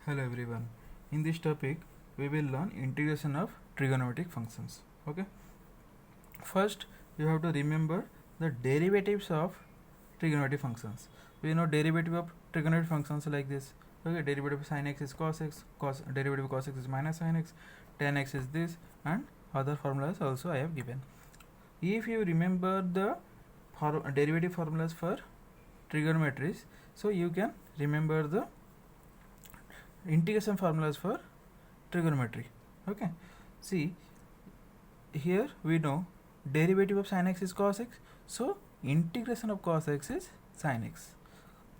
Hello everyone. In this topic, we will learn integration of trigonometric functions. Okay. First, you have to remember the derivatives of trigonometric functions. We know derivative of trigonometric functions like this. Okay, derivative of sin x is cos x, derivative of cos x is minus sin x, tan x is this, and other formulas also I have given. If you remember the derivative formulas for trigonometries, so you can remember the integration formulas for trigonometry. Okay, see here we know derivative of sin x is cos x, so integration of cos x is sin x.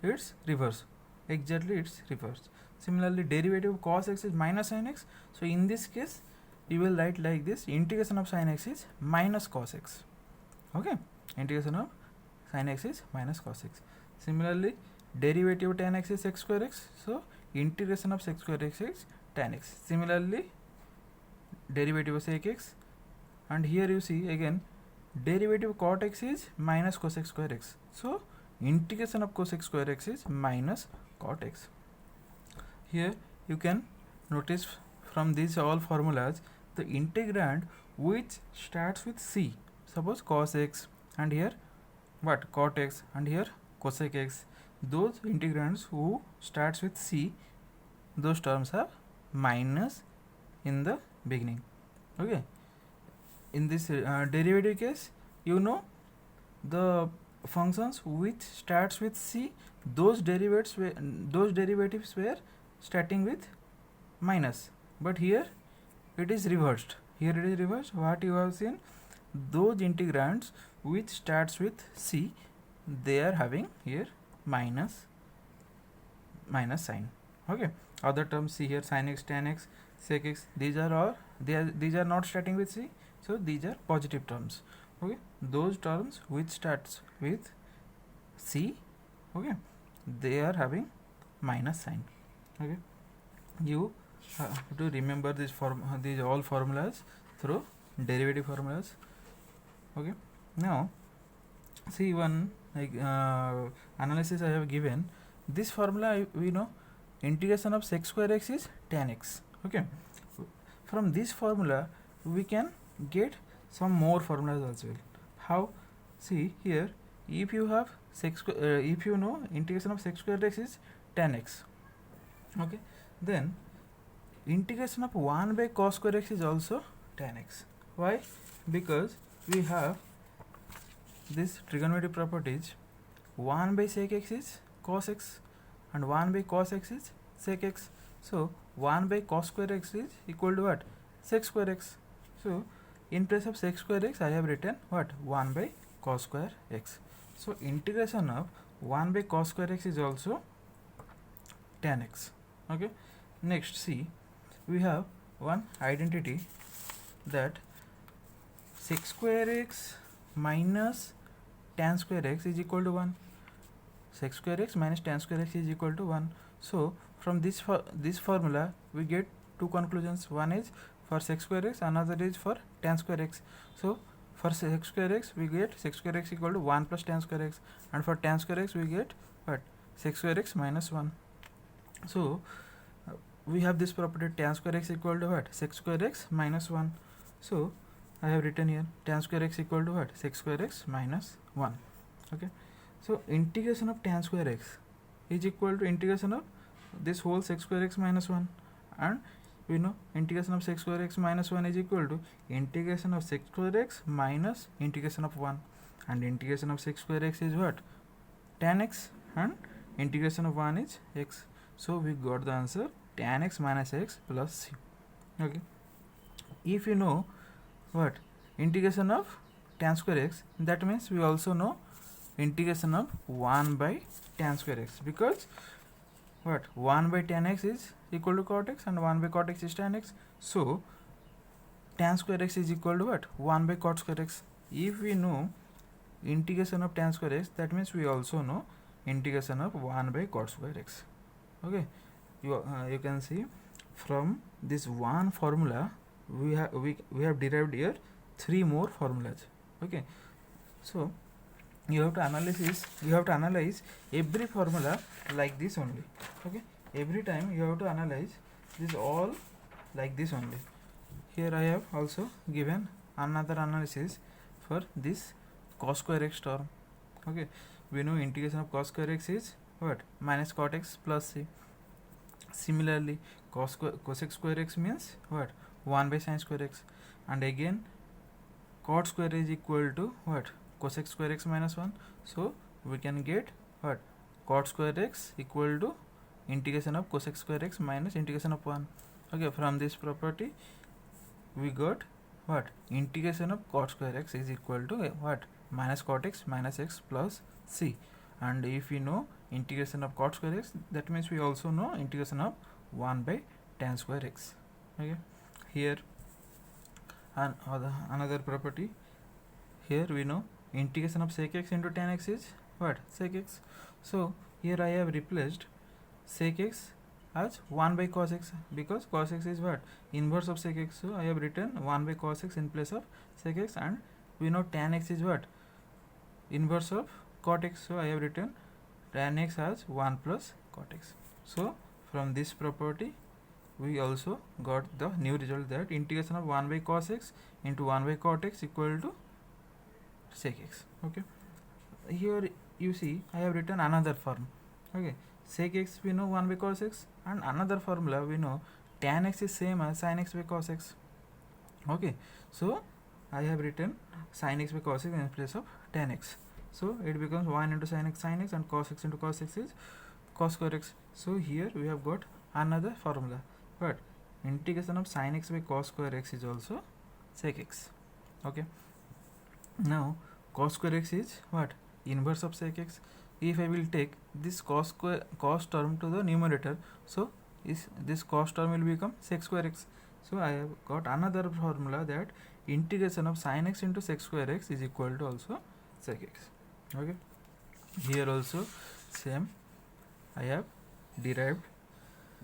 It's reverse, exactly it's reverse. Similarly, derivative of cos x is minus sin x, so in this case you will write like this: integration of sin x is minus cos x. Okay, integration of sin x is minus cos x. Similarly, derivative of tan x is sec square x, so integration of sec square x is tan x. Similarly, derivative of sec x, and here you see again derivative of cot x is minus cosec square x, so integration of cosec square x is minus cot x. Here you can notice from these all formulas the integrand which starts with c, suppose cos x, and here what, cot x, and here cosec x. Those integrands who starts with c, those terms have minus in the beginning. Okay, in this derivative case, you know the functions which starts with c, those derivatives were starting with minus, but here it is reversed. Here it is reversed. What you have seen, those integrands which starts with c, they are having here minus sign. Okay, other terms, see here sin x, tan x, sec x, these are not starting with c, so these are positive terms. Okay, those terms which starts with c, okay, they are having minus sign. Okay, you have to remember these all formulas through derivative formulas. Okay, now see one analysis I have given. This formula we know integration of sec square x is tan x. Okay, from this formula we can get some more formulas as well. How? See here, if you have if you know integration of sec square x is tan x, okay, then integration of 1 by cos square x is also tan x. Why? Because we have this trigonometric properties, 1 by sec x is cos x and 1 by cos x is sec x. So 1 by cos square x is equal to what? Sec square x. So in place of sec square x I have written what? 1 by cos square x. So integration of 1 by cos square x is also tan x. Okay, next see, we have one identity that sec square x minus tan square x is equal to 1. Sec square x minus tan square x is equal to 1. So from this formula we get two conclusions. One is for sec square x, another is for tan square x. So for sec square x we get sec square x equal to 1 plus tan square x, and for tan square x we get what? Sec square x minus 1. So we have this property tan square x equal to what? Sec square x minus 1. So I have written here tan square x equal to what? Sec square x minus 1. Okay, so integration of tan square x is equal to integration of this whole sec square x minus 1, and we know integration of sec square x minus 1 is equal to integration of sec square x minus integration of 1, and integration of sec square x is what? Tan x, and integration of 1 is x. So we got the answer tan x minus x plus c. Okay, if you know what? Integration of tan square x, that means we also know integration of 1 by tan square x, because what? 1 by tan x is equal to cot x and 1 by cot x is tan x. So tan square x is equal to what? 1 by cot square x. If we know integration of tan square x, that means we also know integration of 1 by cot square x. Okay, you can see from this one formula we have derived here 3 more formulas. Okay, so you have to analyze every formula like this only. Okay, every time you have to analyze this all like this only. Here I have also given another analysis for this cos square x term. Okay, we know integration of cos square x is what? Minus cot x plus c. Similarly, cosec square x means what? 1 by sin square x. And again, cot square is equal to what? Cosec square x minus 1. So we can get what? Cot square x equal to integration of cosec square x minus integration of 1. Okay, from this property we got what? Integration of cot square x is equal to what? Minus cot x minus x plus c. And if we know integration of cot square x, that means we also know integration of 1 by tan square x. Okay, here another property, here we know integration of sec x into tan x is what? Sec x. So here I have replaced sec x as 1 by cos x, because cos x is what? Inverse of sec x. So I have written 1 by cos x in place of sec x, and we know tan x is what? Inverse of cot x. So I have written tan x as 1 plus cot x. So from this property we also got the new result that integration of 1 by cos x into 1 by cot x equal to sec x. Okay, here you see I have written another form. Okay, sec x we know 1 by cos x, and another formula we know tan x is same as sin x by cos x. Okay, so I have written sin x by cos x in place of tan x. So it becomes 1 into sin x and cos x into cos x is cos square x. So here we have got another formula, but integration of sin x by cos square x is also sec x. Okay, now cos square x is what? Inverse of sec x. If I will take this cos term to the numerator, so this cos term will become sec square x. So I have got another formula that integration of sin x into sec square x is equal to also sec x. Okay, here also same, I have derived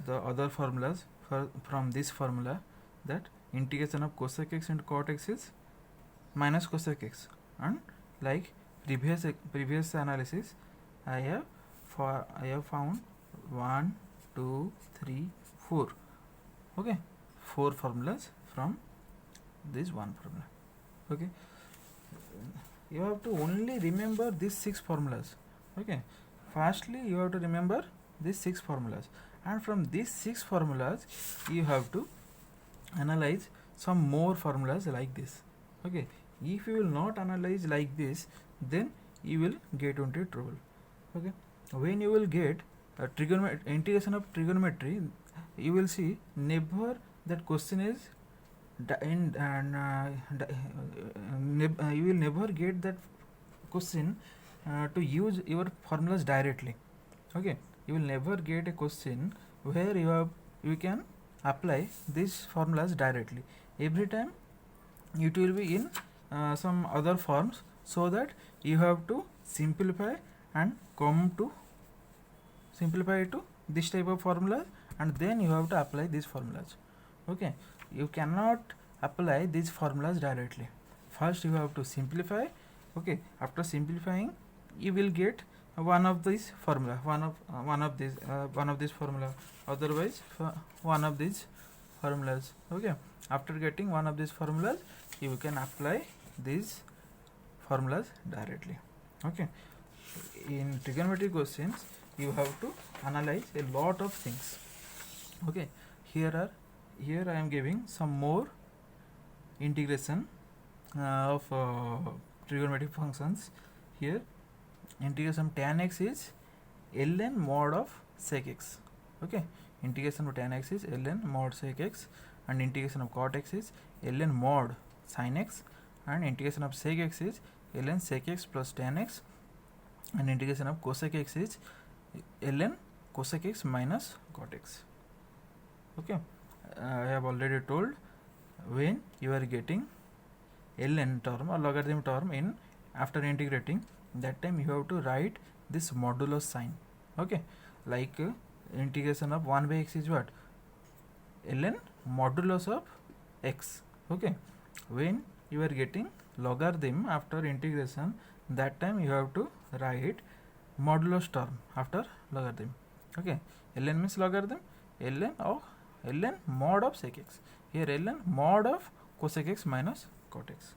the other formulas from this formula, that integration of cosec x into cot x is minus cosec x, and like previous analysis I have found 1, 2, 3, 4. Okay, 4 formulas from this one formula. Okay, you have to only remember these 6 formulas. Okay, firstly you have to remember these 6 formulas, and from these 6 formulas you have to analyze some more formulas like this. Okay, if you will not analyze like this, then you will get into trouble. Okay, when you will get a integration of trigonometry, you will see never that question is you will never get that question to use your formulas directly. Okay, you will never get a question where you can apply these formulas directly. Every time it will be in some other forms, so that you have to simplify and come to simplify to this type of formula, and then you have to apply these formulas. Okay, you cannot apply these formulas directly. First you have to simplify. Okay, after simplifying you will get one of these formula, one of these formula, otherwise one of these formulas. Okay, after getting one of these formulas you can apply these formulas directly. Okay, in trigonometry questions you have to analyze a lot of things. Okay, here I am giving some more integration of trigonometric functions. Here integration of tan x is ln mod of sec x. Okay, integration of tan x is ln mod sec x, and integration of cot x is ln mod sin x, and integration of sec x is ln sec x plus tan x, and integration of cosec x is ln cosec x minus cot x. Okay, I have already told, when you are getting ln term or logarithm term in after integrating, that time you have to write this modulus sign. Okay, like integration of 1 by x is what? Ln modulus of x. Okay, when you are getting logarithm after integration, that time you have to write modulus term after logarithm. Okay, ln means logarithm, ln mod of sec x. Here ln mod of cosec x minus cot x.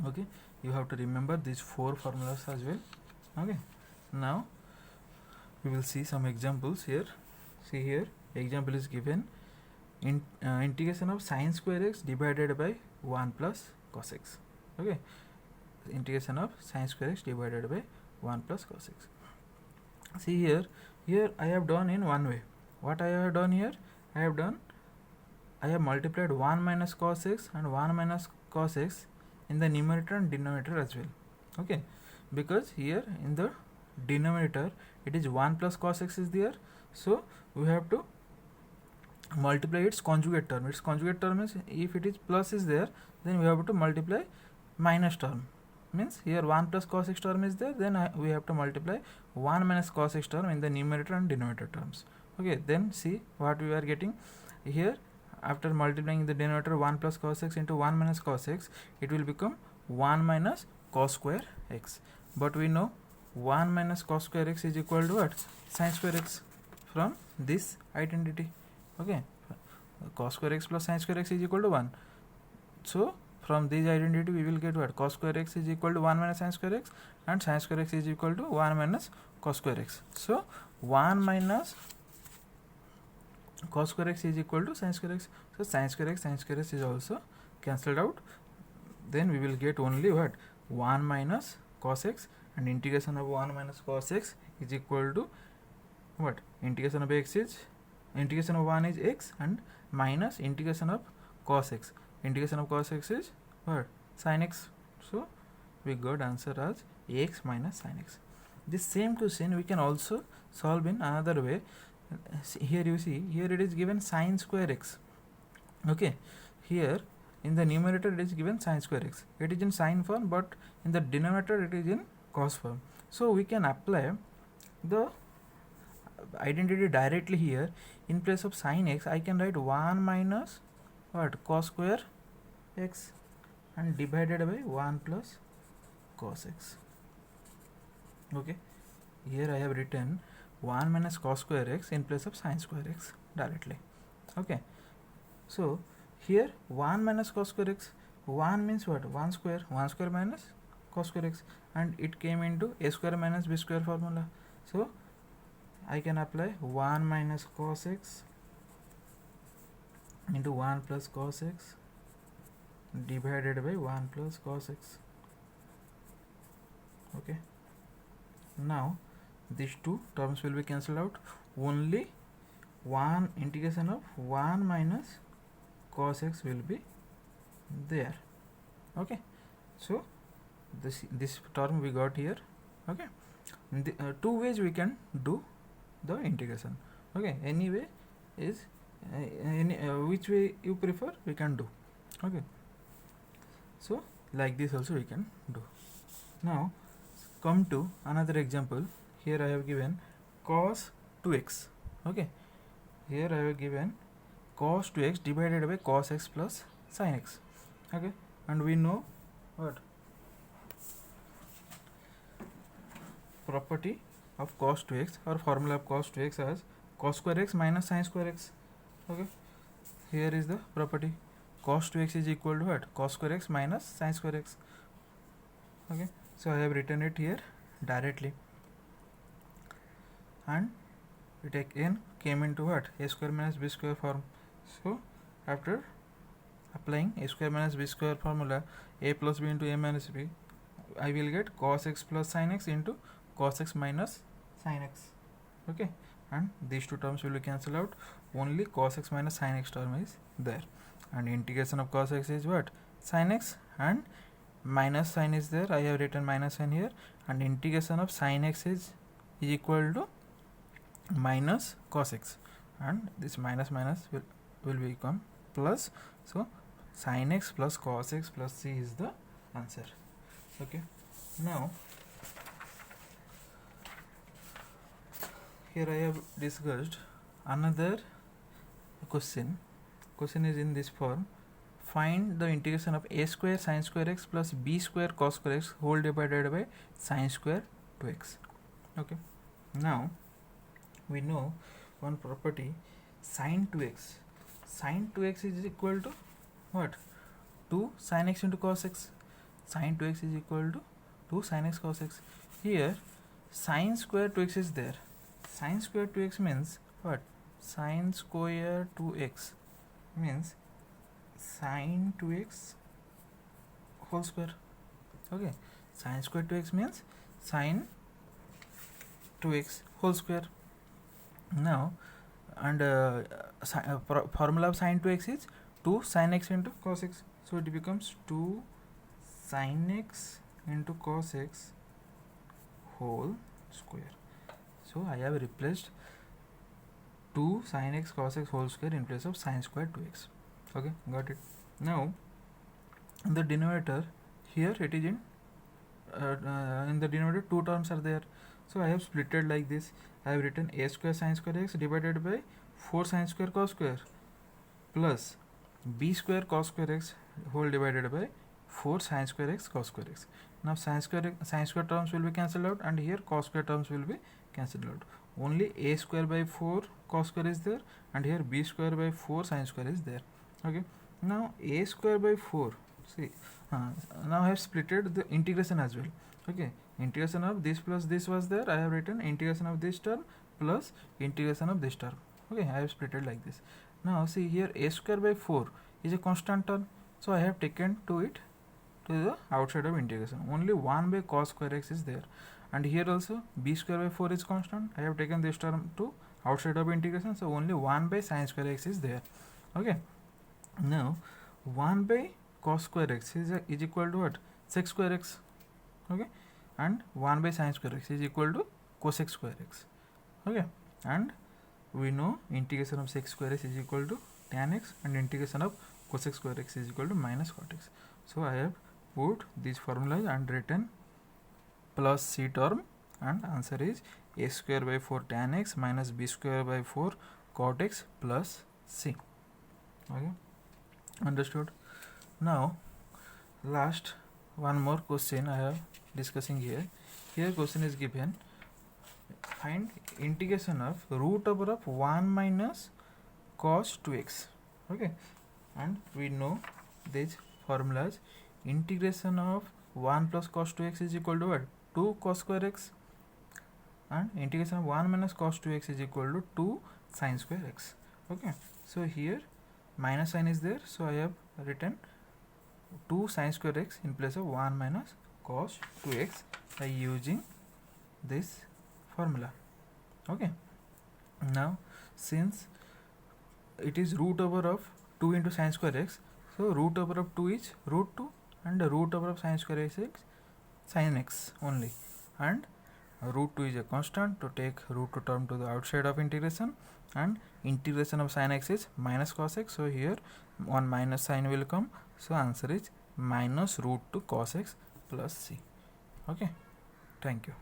Okay, you have to remember these 4 formulas as well. Okay, now we will see some examples here. See here, example is given, integration of sin square x divided by 1 plus cos x. Okay, integration of sin square x divided by 1 plus cos x. See here I have done in one way. What I have done here, I have multiplied 1 minus cos x and 1 minus cos x in the numerator and denominator as well. Okay, because here in the denominator it is 1 plus cos x is there, so we have to multiply its conjugate term. Its conjugate term is, if it is plus is there, then we have to multiply minus term. Means here 1 plus cos x term is there, then we have to multiply 1 minus cos x term in the numerator and denominator terms. Okay, then see what we are getting here. After multiplying the denominator 1 plus cos x into 1 minus cos x, it will become 1 minus cos square x. But we know 1 minus cos square x is equal to what? Sin square x from this identity. Okay, cos square x plus sin square x is equal to 1. So from this identity we will get what? Cos square x is equal to 1 minus sin square x, and sin square x is equal to 1 minus cos square x. So 1 minus cos square x is equal to sin square x. So sin square x is also cancelled out. Then we will get only what? 1 minus cos x, and integration of 1 minus cos x is equal to what? Integration of x is, integration of 1 is x, and minus integration of cos x. Integration of cos x is what? Sin x. So we got answer as x minus sin x. This same question we can also solve in another way. Here you see, here it is given sin square x. Okay, here in the numerator it is given sin square x. It is in sin form, but in the denominator it is in cos form. So we can apply the identity directly here. In place of sin x, I can write 1 minus what? Cos square x, and divided by 1 plus cos x. Okay, here I have written 1 minus cos square x in place of sin square x directly. Okay, so here 1 minus cos square x, 1 means what? 1 square minus cos square x, and it came into a square minus b square formula. So I can apply 1 minus cos x into 1 plus cos x divided by 1 plus cos x. Okay, now these two terms will be cancelled out. Only one integration of 1 minus cos x will be there. Okay, so this term we got here. Okay, two ways we can do the integration. Okay, any way is which way you prefer we can do. Okay, so like this also we can do. Now come to another example. Here I have given cos 2x. Okay, here I have given cos 2x divided by cos x plus sin x. Okay, and we know what? Property of cos 2x, or formula of cos 2x as cos square x minus sin square x. Okay, here is the property. Cos 2x is equal to what? Cos square x minus sin square x. Okay, so I have written it here directly, and it again came into what? A square minus b square form. So after applying a square minus b square formula, a plus b into a minus b, I will get cos x plus sin x into cos x minus sin x. Okay, and these two terms will be cancelled out. Only cos x minus sin x term is there, and integration of cos x is what? Sin x, and minus sign is there. I have written minus sign here, and integration of sin x is equal to minus cos x, and this minus will become plus. So sin x plus cos x plus c is the answer. Okay, now here I have discussed another question. Question is in this form: find the integration of a square sin square x plus b square cos square x whole divided by sin square 2x. Okay, now we know one property, sin 2x. Sin 2x is equal to what? 2 sin x into cos x. Sin 2x is equal to 2 sin x cos x. Here sin square 2x is there. Sin square 2x means what? Sin square 2x means sin 2x whole square. Okay, sin square 2x means sin 2x whole square. Now, and formula of sin 2x is 2 sin x into cos x. So it becomes 2 sin x into cos x whole square. So I have replaced 2 sin x cos x whole square in place of sin square 2x. Okay, got it. Now in the denominator, here it is in the denominator 2 terms are there. So I have splitted like this. I have written a square sin square x divided by 4 sin square cos square plus b square cos square x whole divided by 4 sin square x cos square x. Now sin square terms will be cancelled out, and here cos square terms will be cancelled out. Only a square by 4 cos square is there, and here b square by 4 sin square is there. Okay, now a square by 4, see, now I have splitted the integration as well. Okay, integration of this plus this was there. I have written integration of this term plus integration of this term. Okay, I have splitted like this. Now see here, a square by 4 is a constant term, so I have taken to the outside of integration. Only 1 by cos square x is there, and here also b square by 4 is constant. I have taken this term to outside of integration, so only 1 by sin square x is there. Okay, now 1 by cos square x is equal to what? Sec square x. Okay, and 1 by sin square x is equal to cosec square x. Okay, and we know integration of sec square x is equal to tan x, and integration of cosec square x is equal to minus cot x. So I have put these formulas and written plus c term, and answer is a square by 4 tan x minus b square by 4 cot x plus c. Okay, understood. Now last one more question I have discussing here. Here question is given, find integration of root over of 1 minus cos 2x. Okay, and we know these formulas. Integration of 1 plus cos 2x is equal to what? 2 cos square x, and integration of 1 minus cos 2x is equal to 2 sin square x. Okay, so here minus sign is there, so I have written 2 sin square x in place of 1 minus cos 2x by using this formula. Okay, now since it is root over of 2 into sin square x, so root over of 2 is root 2, and the root over of sin square x is sin x only, and root 2 is a constant, to take root 2 term to the outside of integration, and integration of sin x is minus cos x, so here one minus sign will come, so answer is minus root 2 cos x plus c. Okay, thank you.